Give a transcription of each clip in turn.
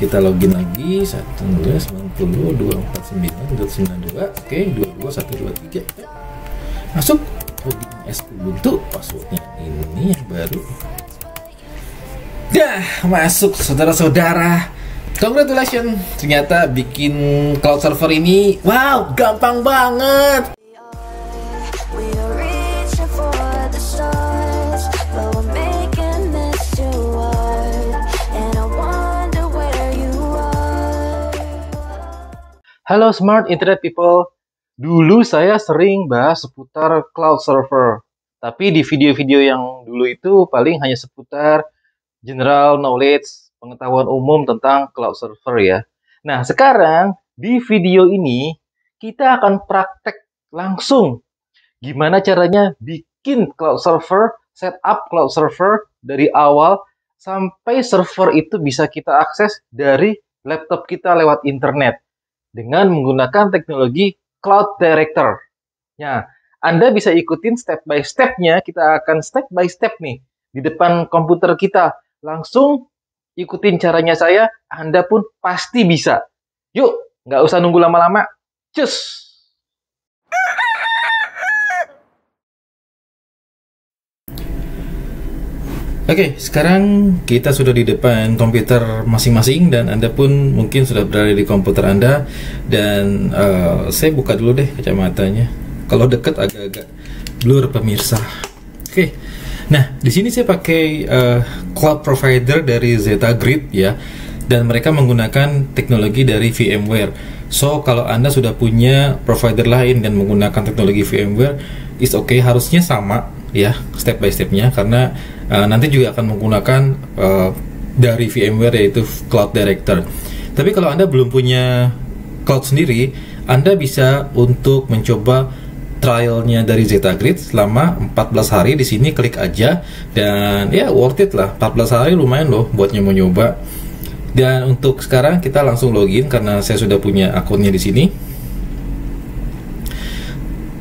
kita login lagi 192.249.292. Oke, 22123. Masuk login S Ubuntu, passwordnya ini yang baru. Dah masuk saudara-saudara. Congratulations, ternyata bikin cloud server ini wow, gampang banget. Halo Smart Internet People, dulu saya sering bahas seputar cloud server. Tapi di video-video yang dulu itu paling hanya seputar general knowledge, pengetahuan umum tentang cloud server ya. Nah sekarang di video ini kita akan praktek langsung gimana caranya bikin cloud server, setup cloud server dari awal sampai server itu bisa kita akses dari laptop kita lewat internet dengan menggunakan teknologi Cloud Director. Nah, Anda bisa ikutin step by step-nya. Kita akan step by step nih di depan komputer kita. Langsung ikutin caranya saya, Anda pun pasti bisa. Yuk, nggak usah nunggu lama-lama. Cus! Oke, sekarang kita sudah di depan komputer masing-masing dan Anda pun mungkin sudah berada di komputer Anda. Dan saya buka dulu deh kacamatanya. Kalau deket agak-agak blur pemirsa. Oke, nah di sini saya pakai cloud provider dari ZetaGrid ya, dan mereka menggunakan teknologi dari VMware. So kalau Anda sudah punya provider lain dan menggunakan teknologi VMware, it's okay, harusnya sama ya step by stepnya, karena nanti juga akan menggunakan dari VMware yaitu Cloud Director. Tapi kalau Anda belum punya cloud sendiri, Anda bisa untuk mencoba trialnya dari ZetaGrid selama 14 hari. Di sini klik aja dan ya worth it lah, 14 hari lumayan loh buat nyoba-nyoba. Dan untuk sekarang kita langsung login karena saya sudah punya akunnya di sini.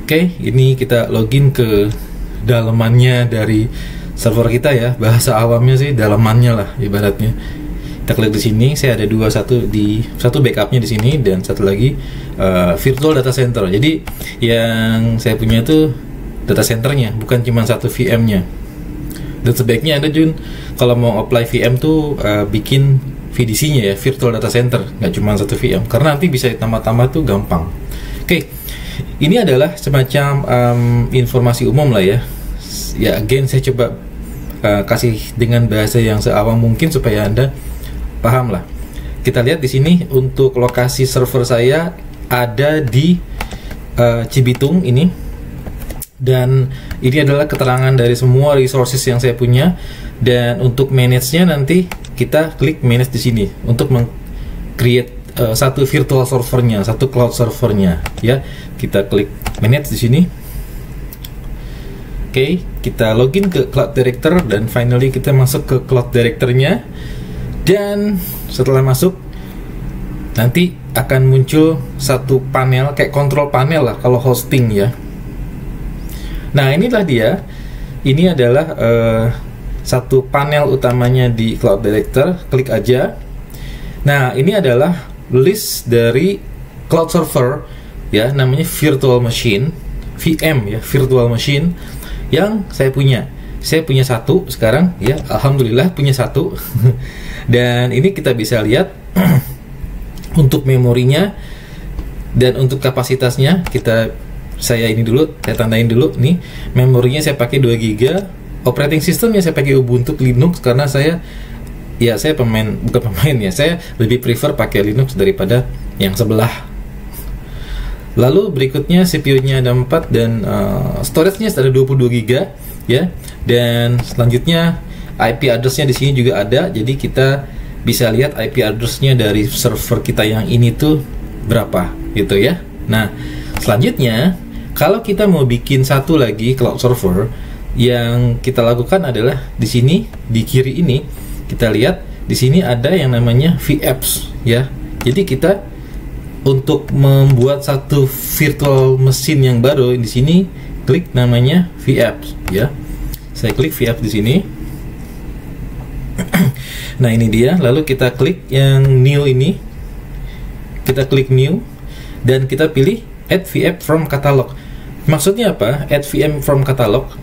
Oke, ini kita login ke dalamannya dari server kita ya, bahasa awamnya sih dalamannya lah ibaratnya. Kita klik di sini, saya ada satu backupnya di sini dan satu lagi virtual data center. Jadi yang saya punya itu data centernya, bukan cuma satu VM-nya. Dan sebaiknya Anda Jun kalau mau apply VM tuh bikin VDC-nya ya, virtual data center, nggak cuma satu VM, karena nanti bisa ditambah-tambah tuh gampang. Oke, ini adalah semacam informasi umum lah ya. Ya again saya coba kasih dengan bahasa yang seawam mungkin supaya Anda paham lah. Kita lihat di sini untuk lokasi server saya ada di Cibitung ini, dan ini adalah keterangan dari semua resources yang saya punya. Dan untuk manage-nya nanti kita klik manage di sini untuk create satu virtual servernya, satu cloud servernya ya. Kita klik manage di sini. Oke, kita login ke Cloud Director dan finally kita masuk ke Cloud Director-nya. Dan setelah masuk nanti akan muncul satu panel kayak control panel lah kalau hosting ya. Nah, inilah dia. Ini adalah satu panel utamanya di Cloud Director. Klik aja. Nah, ini adalah list dari cloud server ya, namanya virtual machine, VM ya, virtual machine yang saya punya. Saya punya satu sekarang ya, alhamdulillah punya satu. Dan ini kita bisa lihat untuk memorinya dan untuk kapasitasnya. Saya ini dulu, saya tandain dulu nih, memorinya saya pakai 2 GB. Operating systemnya saya pakai Ubuntu Linux karena saya bukan pemain ya, saya lebih prefer pakai Linux daripada yang sebelah. Lalu berikutnya CPU-nya ada 4 dan storage-nya ada 22 GB ya. Dan selanjutnya IP address-nya di sini juga ada. Jadi kita bisa lihat IP address-nya dari server kita yang ini tuh berapa gitu ya. Nah, selanjutnya kalau kita mau bikin satu lagi cloud server, yang kita lakukan adalah di sini di kiri ini kita lihat di sini ada yang namanya vapps ya. Jadi kita untuk membuat satu virtual mesin yang baru di sini klik namanya vapps ya. Saya klik vapps di sini. Nah ini dia, lalu kita klik yang new ini, kita klik new dan kita pilih add VM from catalog. Maksudnya apa? Add VM from catalog,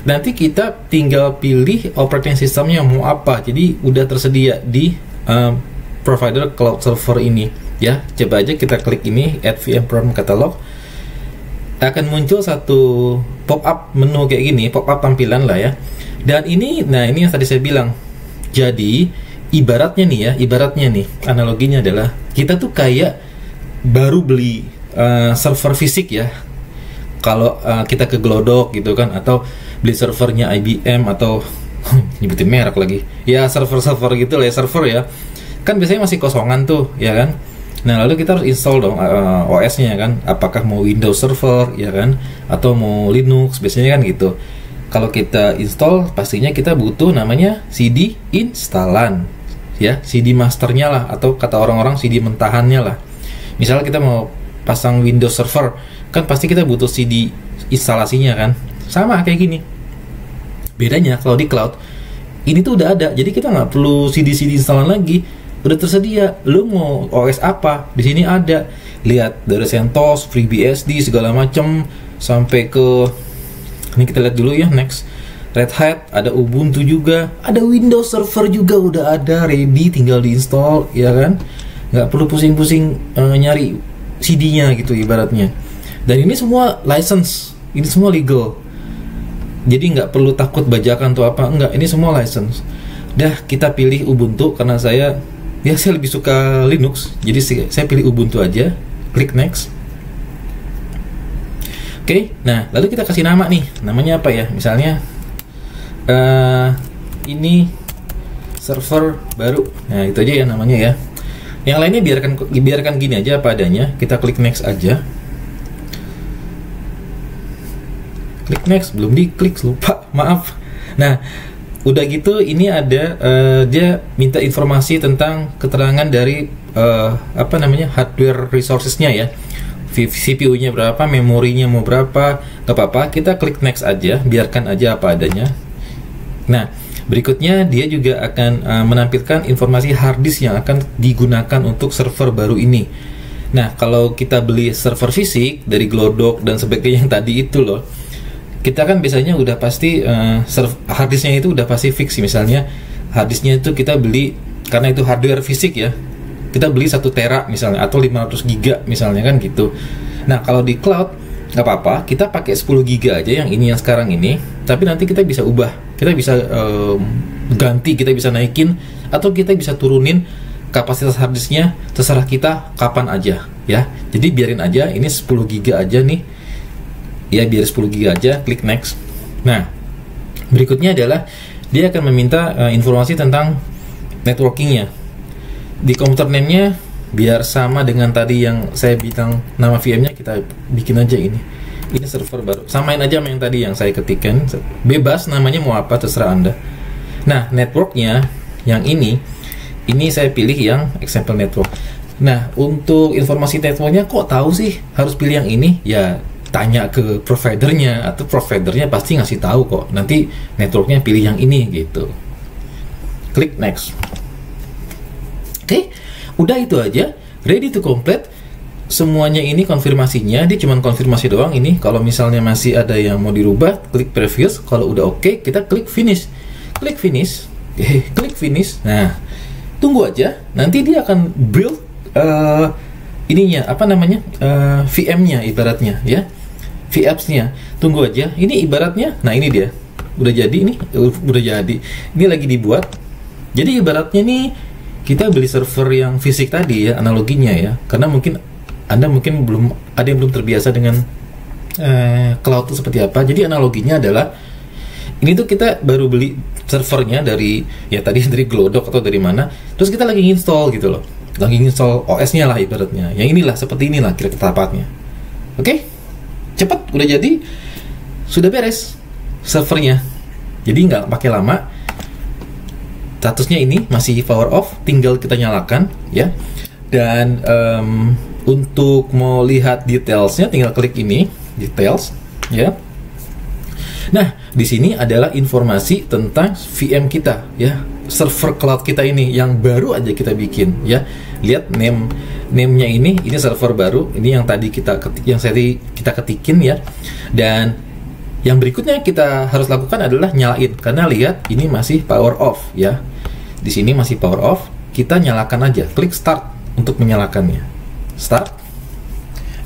nanti kita tinggal pilih operating systemnya mau apa, jadi udah tersedia di provider cloud server ini ya. Coba aja kita klik ini add VM from catalog, akan muncul satu pop-up menu kayak gini, pop-up tampilan lah ya. Dan ini, nah ini yang tadi saya bilang, jadi ibaratnya nih ya, ibaratnya nih analoginya adalah kita tuh kayak baru beli server fisik ya. Kalau kita ke Glodok gitu kan, atau beli servernya IBM atau nyebutin merek lagi ya, server-server gitu lah ya, server ya kan biasanya masih kosongan tuh ya kan. Nah lalu kita harus install dong OS-nya kan, apakah mau Windows Server ya kan, atau mau Linux, biasanya kan gitu. Kalau kita install pastinya kita butuh namanya CD installan ya, CD masternya lah, atau kata orang-orang CD mentahannya lah. Misalnya kita mau pasang Windows Server kan pasti kita butuh CD instalasinya kan, sama kayak gini. Bedanya kalau di cloud ini tuh udah ada, jadi kita nggak perlu CD installan lagi, udah tersedia. Lu mau OS apa, di sini ada. Lihat dari CentOS, FreeBSD segala macam sampai ke ini, kita lihat dulu ya, next. Red Hat, ada Ubuntu juga, ada Windows Server juga udah ada, ready, tinggal diinstal ya kan. Nggak perlu pusing-pusing nyari CD-nya gitu ibaratnya. Dan ini semua license, ini semua legal. Jadi nggak perlu takut bajakan atau apa, enggak, ini semua license. Dah kita pilih Ubuntu karena saya lebih suka Linux, jadi saya pilih Ubuntu aja, klik next. Oke, nah lalu kita kasih nama nih, namanya apa ya? Misalnya ini server baru, nah itu aja ya namanya ya. Yang lainnya biarkan gini aja apa adanya. Kita klik next aja. Klik next, belum diklik, lupa, maaf. Nah, udah gitu ini ada dia minta informasi tentang keterangan dari hardware resourcesnya ya. CPU-nya berapa, memorinya mau berapa, gak apa-apa, kita klik next aja, biarkan aja apa adanya. Nah, berikutnya dia juga akan menampilkan informasi hard disk yang akan digunakan untuk server baru ini. Nah, kalau kita beli server fisik dari Glodok dan sebagainya yang tadi itu loh, kita kan biasanya udah pasti hard disknya itu udah pasti fix. Misalnya hard disknya itu kita beli karena itu hardware fisik ya, kita beli 1 tera misalnya, atau 500 giga misalnya kan gitu. Nah kalau di cloud nggak apa-apa, kita pakai 10 giga aja yang ini, yang sekarang ini. Tapi nanti kita bisa ubah, kita bisa ganti, kita bisa naikin, atau kita bisa turunin kapasitas hard disknya, terserah kita kapan aja ya. Jadi biarin aja ini 10 giga aja nih ya, biar 10 GB aja, klik next. Nah, berikutnya adalah dia akan meminta informasi tentang networkingnya. Di komputer name-nya biar sama dengan tadi yang saya bilang nama VM-nya, kita bikin aja ini. Ini server baru. Samain aja sama yang tadi yang saya ketikkan. Bebas namanya mau apa, terserah Anda. Nah, networknya yang ini saya pilih yang example network. Nah, untuk informasi networknya kok tahu sih harus pilih yang ini? Ya, tanya ke providernya, atau providernya pasti ngasih tahu kok, nanti networknya pilih yang ini gitu. Klik next. Oke, udah itu aja, ready to complete. Semuanya ini konfirmasinya, dia cuma konfirmasi doang ini. Kalau misalnya masih ada yang mau dirubah, klik previous. Kalau udah oke, kita klik finish. Klik finish, klik finish. Nah, tunggu aja, nanti dia akan build ininya VM-nya ibaratnya ya, VApps-nya. Tunggu aja, ini ibaratnya, nah ini dia udah jadi, ini lagi dibuat. Jadi ibaratnya nih kita beli server yang fisik tadi ya, analoginya ya, karena Anda mungkin belum ada yang belum terbiasa dengan cloud itu seperti apa. Jadi analoginya adalah ini tuh kita baru beli servernya dari Glodok atau dari mana, terus kita lagi install gitu loh, lagi install OS-nya lah ibaratnya. Yang inilah, seperti inilah kira-kira tepatnya. Oke, cepat, udah jadi, sudah beres servernya. Jadi nggak pakai lama. Statusnya ini masih power off, tinggal kita nyalakan ya. Dan untuk mau lihat detailsnya, tinggal klik ini details ya. Nah, di sini adalah informasi tentang VM kita ya, server cloud kita ini yang baru aja kita bikin ya. Lihat name-nya ini server baru, ini yang tadi kita ketikin ya. Dan yang berikutnya kita harus lakukan adalah nyalain, karena lihat ini masih power off ya. Di sini masih power off, kita nyalakan aja, klik start untuk menyalakannya. Start,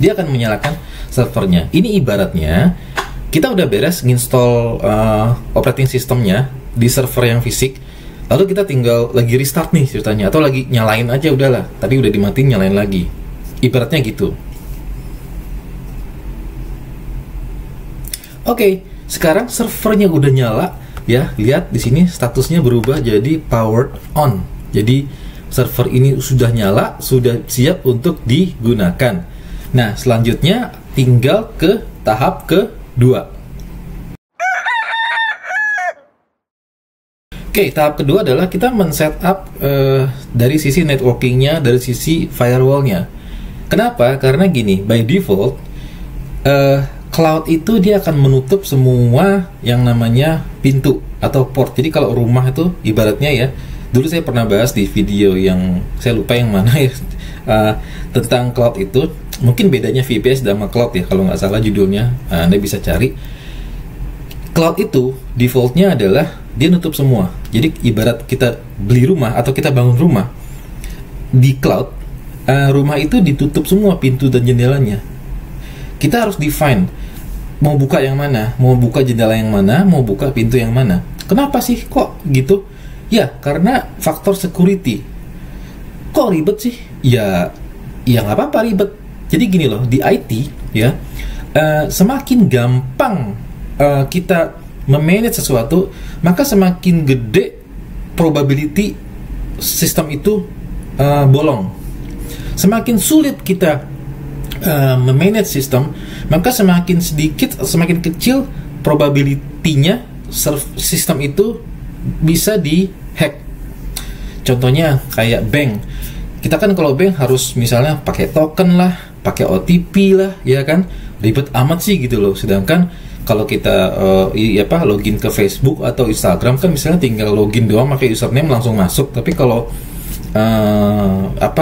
dia akan menyalakan servernya. Ini ibaratnya kita udah beres nginstall operating systemnya di server yang fisik, lalu kita tinggal lagi restart nih ceritanya, atau lagi nyalain aja, udahlah tadi udah dimatiin nyalain lagi, ibaratnya gitu. Oke, sekarang servernya udah nyala ya. Lihat di sini statusnya berubah jadi powered on. Jadi server ini sudah nyala, sudah siap untuk digunakan. Nah, selanjutnya tinggal ke tahap kedua. Oke, tahap kedua adalah kita men-setup dari sisi networkingnya, dari sisi firewallnya. Kenapa? Karena gini, by default cloud itu dia akan menutup semua yang namanya pintu atau port. Jadi kalau rumah itu ibaratnya ya, dulu saya pernah bahas di video yang saya lupa yang mana ya, tentang cloud itu. Mungkin bedanya VPS sama cloud ya, kalau nggak salah judulnya, Anda bisa cari. Cloud itu defaultnya adalah dia nutup semua. Jadi ibarat kita beli rumah atau kita bangun rumah di cloud, rumah itu ditutup semua pintu dan jendelanya. Kita harus define mau buka yang mana, mau buka jendela yang mana, mau buka pintu yang mana. Kenapa sih kok gitu? Ya karena faktor security. Kok ribet sih? Ya nggak apa-apa ribet. Jadi gini loh, di IT ya, semakin gampang kita memanage sesuatu, maka semakin gede probability sistem itu bolong. Semakin sulit kita memanage sistem, maka semakin semakin kecil probability-nya sistem itu bisa dihack. Contohnya kayak bank. Kita kan kalau bank harus misalnya pakai token lah, pakai OTP lah, ya kan, ribet amat sih gitu loh. Sedangkan kalau kita login ke Facebook atau Instagram kan misalnya tinggal login doang pakai username langsung masuk. Tapi kalau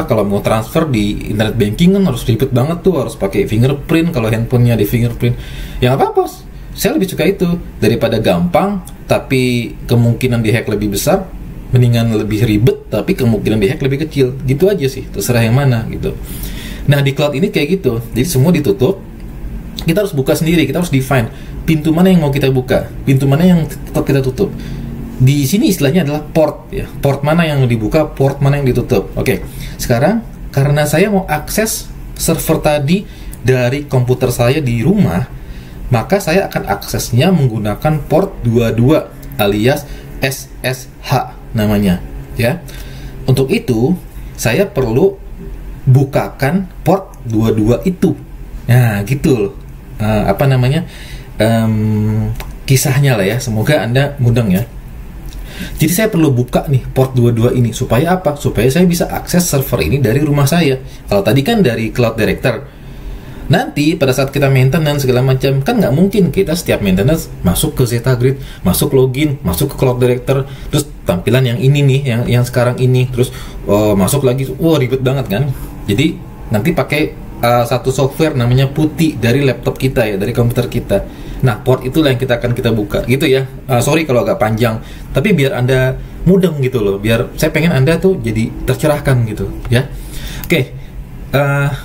kalau mau transfer di internet banking kan harus ribet banget tuh, harus pakai fingerprint. Kalau handphonenya di fingerprint, ya nggak apa-apa. Saya lebih suka itu daripada gampang tapi kemungkinan dihack lebih besar. Mendingan lebih ribet tapi kemungkinan dihack lebih kecil. Gitu aja sih, terserah yang mana gitu. Nah di cloud ini kayak gitu, jadi semua ditutup. Kita harus buka sendiri, kita harus define pintu mana yang mau kita buka, pintu mana yang tetap kita tutup. Di sini istilahnya adalah port ya, port mana yang dibuka, port mana yang ditutup. Oke, sekarang karena saya mau akses server tadi dari komputer saya di rumah, maka saya akan aksesnya menggunakan port 22 alias SSH namanya ya. Untuk itu saya perlu bukakan port 22 itu. Nah gitu loh, kisahnya lah ya. Semoga Anda mudeng ya. Jadi saya perlu buka nih port 22 ini supaya apa? Supaya saya bisa akses server ini dari rumah saya. Kalau tadi kan dari Cloud Director. Nanti pada saat kita maintenance segala macam, kan nggak mungkin kita setiap maintenance masuk ke ZetaGrid, masuk login, masuk ke Cloud Director, terus tampilan yang ini nih, yang sekarang ini, terus masuk lagi, ribet banget kan. Jadi nanti pakai satu software namanya Putih dari laptop kita ya, dari komputer kita. Nah port itulah yang akan kita buka gitu ya. Sorry kalau agak panjang, tapi biar Anda mudeng gitu loh, biar saya pengen Anda tuh jadi tercerahkan gitu ya. Oke.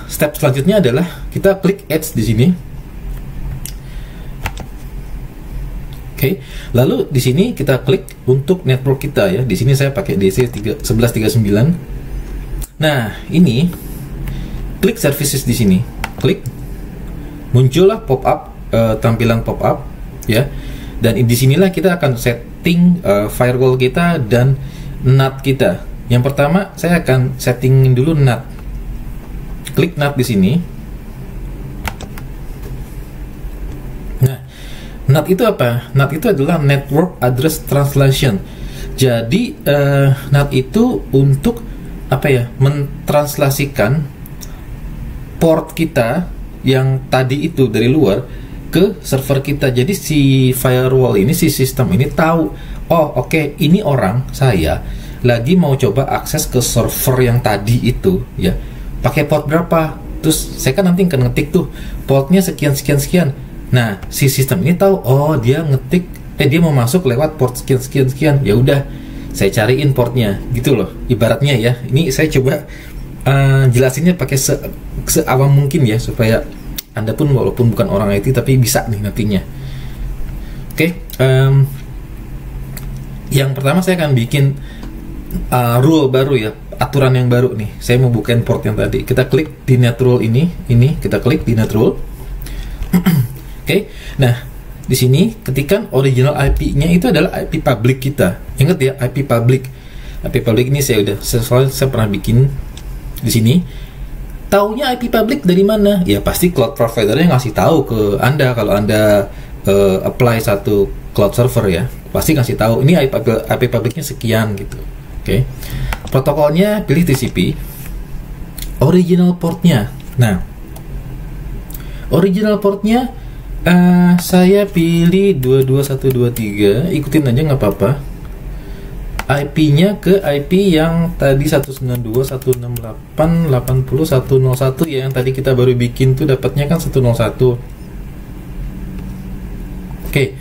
Step selanjutnya adalah kita klik Edge di sini. Oke, lalu di sini kita klik untuk network kita ya. Di sini saya pakai DC 1139. Nah, ini klik services di sini. Klik. Muncullah pop-up, tampilan pop-up ya. Dan di sinilah kita akan setting firewall kita dan NAT kita. Yang pertama, saya akan settingin dulu NAT. Klik NAT di sini. Nah, NAT itu apa? NAT itu adalah Network Address Translation. Jadi NAT itu untuk mentranslasikan port kita yang tadi itu dari luar ke server kita. Jadi si firewall ini, si sistem ini tahu oh oke, ini orang saya lagi mau coba akses ke server yang tadi itu ya, pakai port berapa. Terus saya kan nanti akan ngetik tuh portnya sekian sekian sekian. Nah, si sistem ini tahu, oh dia ngetik, dia mau masuk lewat port sekian sekian sekian. Ya udah, saya cariin portnya, gitu loh. Ibaratnya ya, ini saya coba jelasinnya pakai seawam mungkin ya, supaya Anda pun walaupun bukan orang IT tapi bisa nih nantinya. Oke, yang pertama saya akan bikin rule baru ya, aturan yang baru nih. Saya mau bukain port yang tadi. Kita klik di net rule ini kita klik di net rule. Oke, nah di sini ketikan original IP-nya itu adalah IP public kita. Ingat ya, IP public. IP public ini saya pernah bikin di sini. Taunya IP public dari mana? Ya pasti cloud provider-nya ngasih tahu ke Anda kalau Anda apply satu cloud server ya. Pasti ngasih tahu ini IP public-nya sekian gitu. Oke. Protokolnya pilih TCP. Original portnya. Nah, original portnya saya pilih 22123, ikutin aja nggak apa-apa. IP-nya ke IP yang tadi 192.168.80.101 ya, yang tadi kita baru bikin tuh dapatnya kan 101. Oke.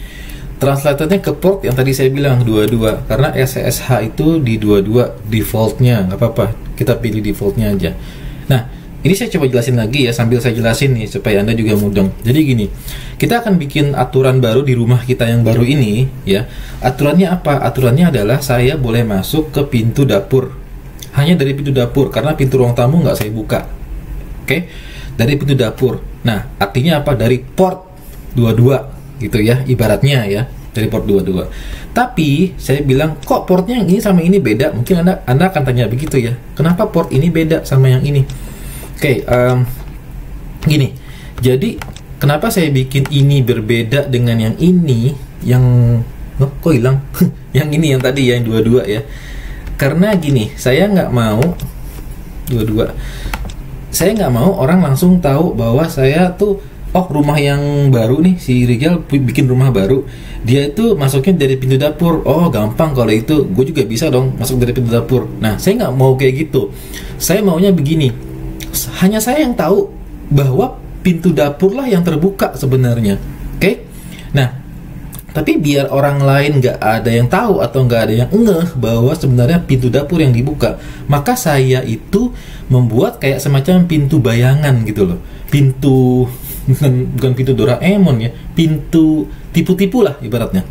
Translatednya ke port yang tadi saya bilang 22, karena SSH itu di 22 defaultnya, nggak apa-apa, kita pilih defaultnya aja. Nah, ini saya coba jelasin lagi ya, sambil saya jelasin nih supaya Anda juga mudeng. Jadi gini, kita akan bikin aturan baru di rumah kita yang baru ini ya. Aturannya apa? Aturannya adalah saya boleh masuk ke pintu dapur, hanya dari pintu dapur, karena pintu ruang tamu nggak saya buka. Oke, dari pintu dapur. Nah, artinya apa? Dari port 22 gitu ya, ibaratnya ya, dari port 22. Tapi saya bilang, kok portnya yang ini sama ini beda? Mungkin Anda akan tanya begitu ya, kenapa port ini beda sama yang ini? Oke, gini. Jadi kenapa saya bikin ini berbeda dengan yang ini? Yang kok hilang? Yang ini yang tadi yang 22 ya. Karena gini, saya nggak mau 22. Saya nggak mau orang langsung tahu bahwa saya tuh, oh rumah yang baru nih, si Rigel bikin rumah baru, dia itu masuknya dari pintu dapur. Oh gampang kalau itu, gue juga bisa dong masuk dari pintu dapur. Nah, saya nggak mau kayak gitu. Saya maunya begini. Hanya saya yang tahu bahwa pintu dapur lah yang terbuka sebenarnya. Oke? Nah, tapi biar orang lain nggak ada yang tahu atau nggak ada yang ngeh bahwa sebenarnya pintu dapur yang dibuka, maka saya itu membuat kayak semacam pintu bayangan gitu loh. Pintu, bukan pintu Doraemon ya, pintu tipu-tipu lah ibaratnya.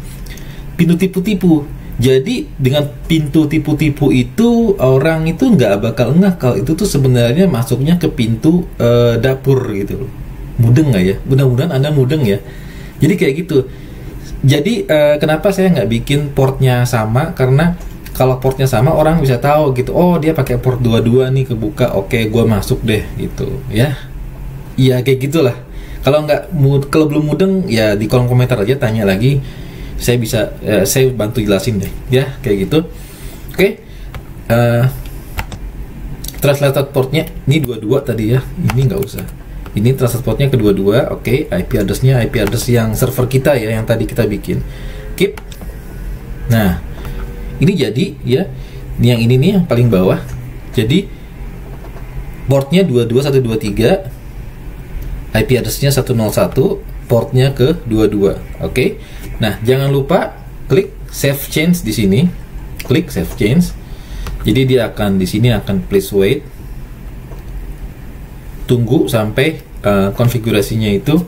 Pintu tipu-tipu. Jadi dengan pintu tipu-tipu itu, orang itu nggak bakal ngeh kalau itu tuh sebenarnya masuknya ke pintu dapur gitu. Mudeng nggak ya? Mudah-mudahan Anda mudeng ya. Jadi kayak gitu. Jadi kenapa saya nggak bikin portnya sama? Karena kalau portnya sama, orang bisa tahu gitu. Oh dia pakai port 22 nih kebuka. Oke, gue masuk deh gitu ya. Iya kayak gitulah. Kalau belum mudeng ya di kolom komentar aja, tanya lagi. Saya bisa saya bantu jelasin deh ya, kayak gitu. Oke. Translated portnya ini 22 tadi ya, ini nggak usah. Ini translated portnya ke 22. Oke, IP address-nya IP address yang server kita ya, yang tadi kita bikin. Keep. Nah, ini jadi ya, ini yang ini nih yang paling bawah. Jadi portnya 22123, IP address-nya 101, portnya ke 22. Oke. Nah, jangan lupa klik save change di sini. Klik save change. Jadi dia akan di sini akan please wait. Tunggu sampai konfigurasinya itu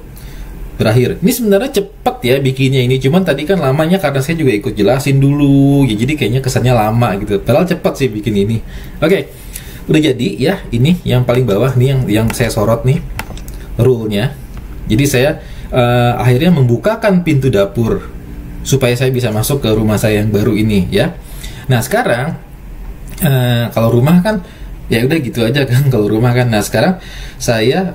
berakhir. Ini sebenarnya cepat ya bikinnya ini. Cuman tadi kan lamanya karena saya juga ikut jelasin dulu. Ya, jadi kayaknya kesannya lama gitu. Padahal cepat sih bikin ini. Oke. Udah jadi ya. Ini yang paling bawah nih yang saya sorot nih rule-nya. Jadi saya akhirnya membukakan pintu dapur supaya saya bisa masuk ke rumah saya yang baru ini ya. Nah sekarang kalau rumah kan ya udah gitu aja kan kalau rumah kan. Nah sekarang saya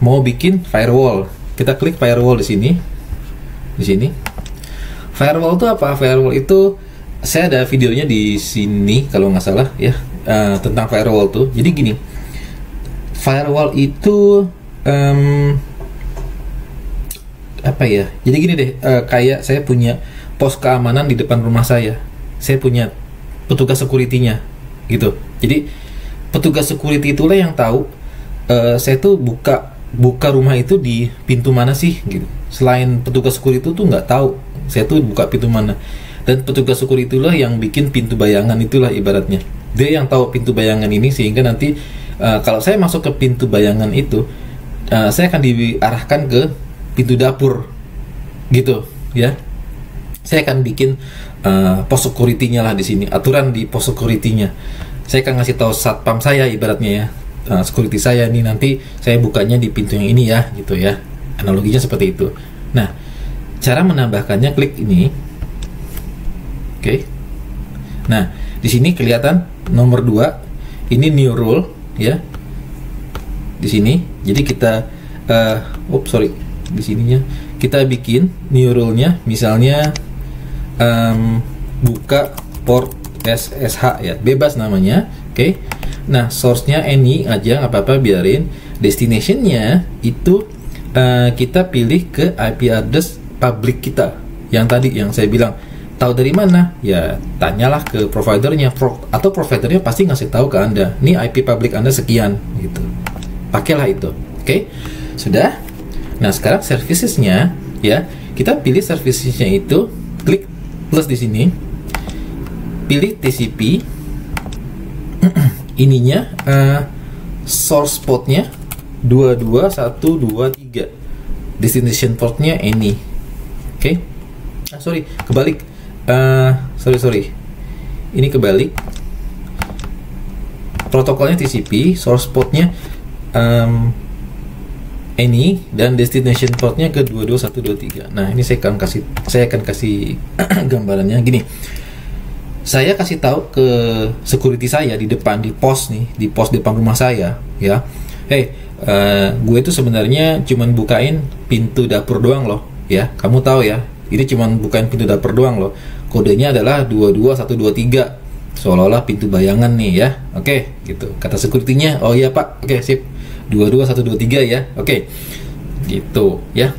mau bikin firewall. Kita klik firewall di sini. Firewall itu apa? Firewall itu saya ada videonya di sini kalau nggak salah ya, tentang firewall tuh. Jadi gini, firewall itu apa ya? Jadi gini deh, kayak saya punya pos keamanan di depan rumah saya punya petugas security-nya gitu. Jadi petugas security itulah yang tahu saya tuh buka rumah itu di pintu mana sih gitu. Selain petugas security itu tuh nggak tahu saya tuh buka pintu mana. Dan petugas security itulah yang bikin pintu bayangan, itulah ibaratnya. Dia yang tahu pintu bayangan ini, sehingga nanti kalau saya masuk ke pintu bayangan itu, saya akan diarahkan ke pintu dapur gitu ya. Saya akan bikin pos security-nya lah di sini, aturan di pos security-nya. Saya akan ngasih tahu satpam saya ibaratnya ya, security saya nih, nanti saya bukanya di pintu yang ini ya gitu ya. Analoginya seperti itu. Nah, cara menambahkannya klik ini. Oke. Nah, di sini kelihatan nomor 2, ini new rule ya. Di sini. Jadi kita di sininya kita bikin new rule-nya, misalnya buka port SSH ya, bebas namanya. Oke. Nah, source-nya any aja, nggak apa-apa, biarin. Destination-nya itu kita pilih ke IP address public kita yang tadi yang saya bilang. Tahu dari mana? Ya tanyalah ke providernya, atau providernya pasti ngasih tahu ke Anda, ini IP public Anda sekian gitu. Pakailah itu. Oke. Sudah. Nah, sekarang servicesnya ya, kita pilih servicesnya itu, klik plus di sini, pilih TCP, ininya source portnya 22123, destination portnya any. Oke. Kebalik. Sorry, ini kebalik. Protokolnya TCP, source portnya any, dan destination portnya ke 22123. Nah, ini saya akan kasih gambarannya gini. Saya kasih tahu ke security saya di depan, di pos depan rumah saya ya. Gue itu sebenarnya cuman bukain pintu dapur doang loh ya. Kamu tahu ya, ini cuman bukain pintu dapur doang loh. Kodenya adalah 22123, seolah-olah pintu bayangan nih ya. Oke, gitu. Kata security-nya, oh iya Pak, oke sip, 22123 ya. Oke, gitu ya.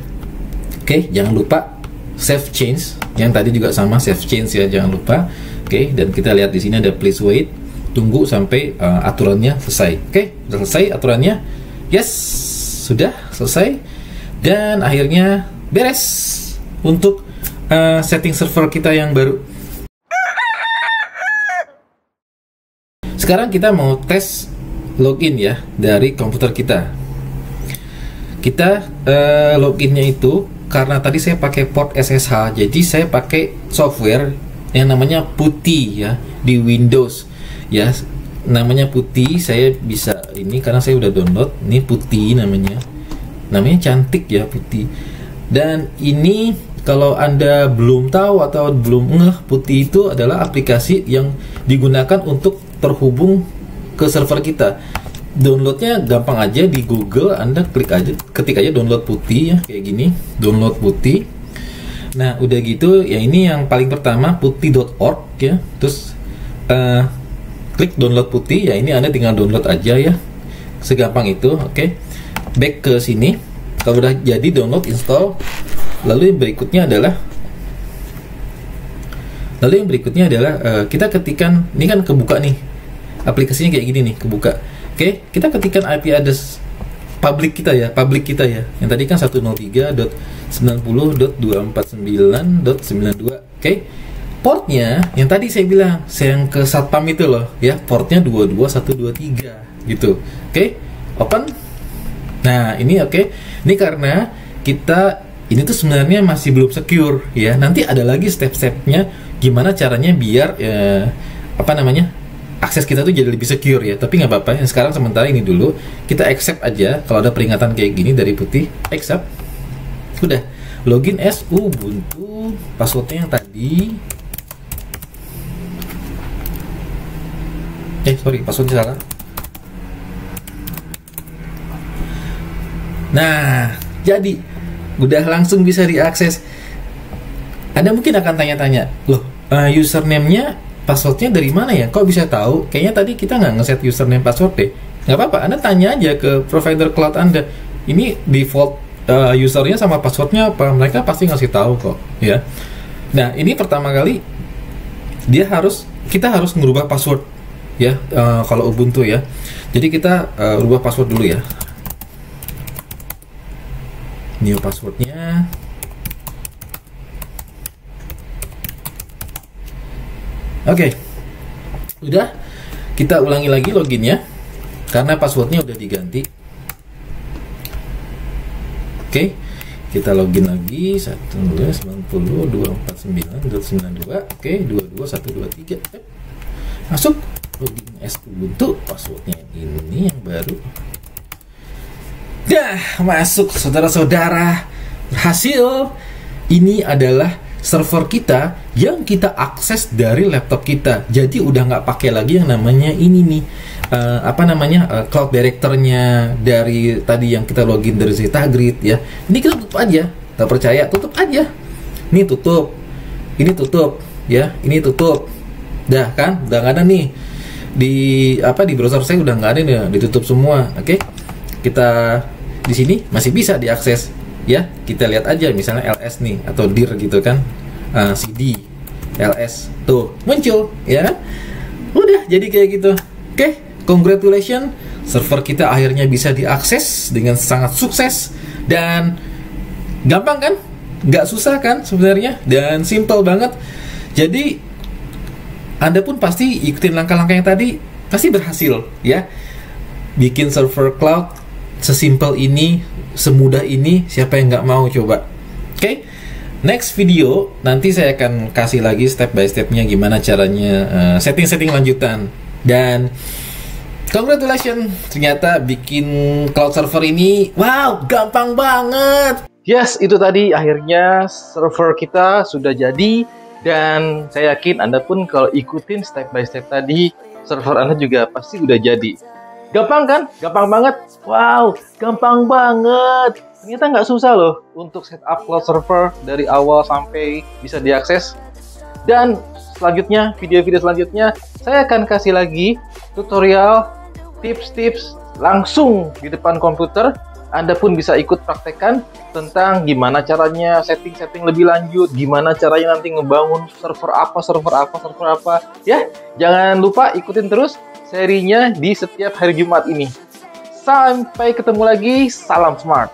Oke, jangan lupa save change, yang tadi juga sama save change ya, jangan lupa. Oke, dan kita lihat di sini ada please wait, tunggu sampai aturannya selesai. Oke, sudah selesai aturannya. Yes, sudah selesai. Dan akhirnya beres untuk setting server kita yang baru. Sekarang kita mau tes login ya dari komputer kita. Kita loginnya itu, karena tadi saya pakai port SSH, jadi saya pakai software yang namanya PuTTY ya di Windows ya. Namanya PuTTY, saya bisa ini karena saya udah download. Ini PuTTY namanya cantik ya, PuTTY. Dan ini kalau Anda belum tahu atau belum ngeh, PuTTY itu adalah aplikasi yang digunakan untuk terhubung ke server kita. Downloadnya gampang aja, di Google Anda ketik aja download PuTTY ya, kayak gini, download PuTTY. Nah, udah gitu ya, ini yang paling pertama putty.org ya. Terus klik download PuTTY ya, ini Anda tinggal download aja ya. Segampang itu. Oke. Back ke sini. Kalau udah jadi download, install. Lalu yang berikutnya adalah kita ketikkan, ini kan kebuka nih, aplikasinya kayak gini nih, kebuka. Oke, kita ketikkan IP address public kita ya, yang tadi kan 103.90.249.92. Oke, portnya yang tadi saya bilang, yang ke satpam itu loh ya, portnya 22123 gitu. Oke, open. Nah, ini oke. Ini karena ini tuh sebenarnya masih belum secure ya. Nanti ada lagi step-stepnya gimana caranya biar akses kita tuh jadi lebih secure ya. Tapi nggak apa-apa. Yang sekarang sementara ini dulu kita accept aja. Kalau ada peringatan kayak gini dari PuTTY, accept. Udah. Login as Ubuntu, passwordnya yang tadi. Passwordnya salah. Nah, jadi udah langsung bisa diakses. Anda mungkin akan tanya-tanya, loh, username-nya, passwordnya dari mana ya? Kok bisa tahu? Kayaknya tadi kita nggak ngeset username password deh. Nggak apa-apa, Anda tanya aja ke provider cloud Anda. Ini default usernya sama passwordnya apa? Mereka pasti ngasih tahu kok, ya. Nah, ini pertama kali kita harus merubah password ya, kalau Ubuntu ya. Jadi kita rubah password dulu ya. New passwordnya. Oke, udah, kita ulangi lagi loginnya karena passwordnya udah diganti. Oke, kita login lagi 192.249.92. Oke, 22123. Masuk, login as Ubuntu, passwordnya ini yang baru. Dah, masuk saudara-saudara. Berhasil. Ini adalah server kita yang kita akses dari laptop kita. Jadi udah nggak pakai lagi yang namanya ini nih, cloud directornya dari tadi yang kita login dari Zetagrid ya. Ini kita tutup aja. Tak percaya, tutup aja. Ini tutup, ini tutup ya, ini tutup. Dah kan, udah nggak ada nih di browser saya, udah nggak ada nih, ditutup semua. Oke, kita di sini masih bisa diakses ya. Kita lihat aja misalnya ls nih atau dir gitu kan, cd ls tuh muncul ya. Udah jadi kayak gitu. Oke, congratulations, server kita akhirnya bisa diakses dengan sangat sukses dan gampang kan, nggak susah kan sebenarnya, dan simple banget. Jadi Anda pun pasti ikutin langkah-langkah yang tadi, pasti berhasil ya. Bikin server cloud sesimpel ini, semudah ini, siapa yang nggak mau coba. Oke, next video nanti saya akan kasih lagi step by stepnya gimana caranya setting-setting lanjutan. Dan congratulations, ternyata bikin cloud server ini, wow, gampang banget. Yes, itu tadi akhirnya server kita sudah jadi. Dan saya yakin Anda pun kalau ikutin step by step tadi, server Anda juga pasti udah jadi. Gampang kan? Gampang banget. Wow, gampang banget. Ternyata nggak susah loh untuk setup cloud server dari awal sampai bisa diakses. Dan selanjutnya, video-video selanjutnya, saya akan kasih lagi tutorial, tips-tips langsung di depan komputer. Anda pun bisa ikut praktekkan tentang gimana caranya setting-setting lebih lanjut, gimana caranya nanti ngebangun server apa. Ya, jangan lupa ikutin terus serinya di setiap hari Jumat ini. Sampai ketemu lagi, salam smart.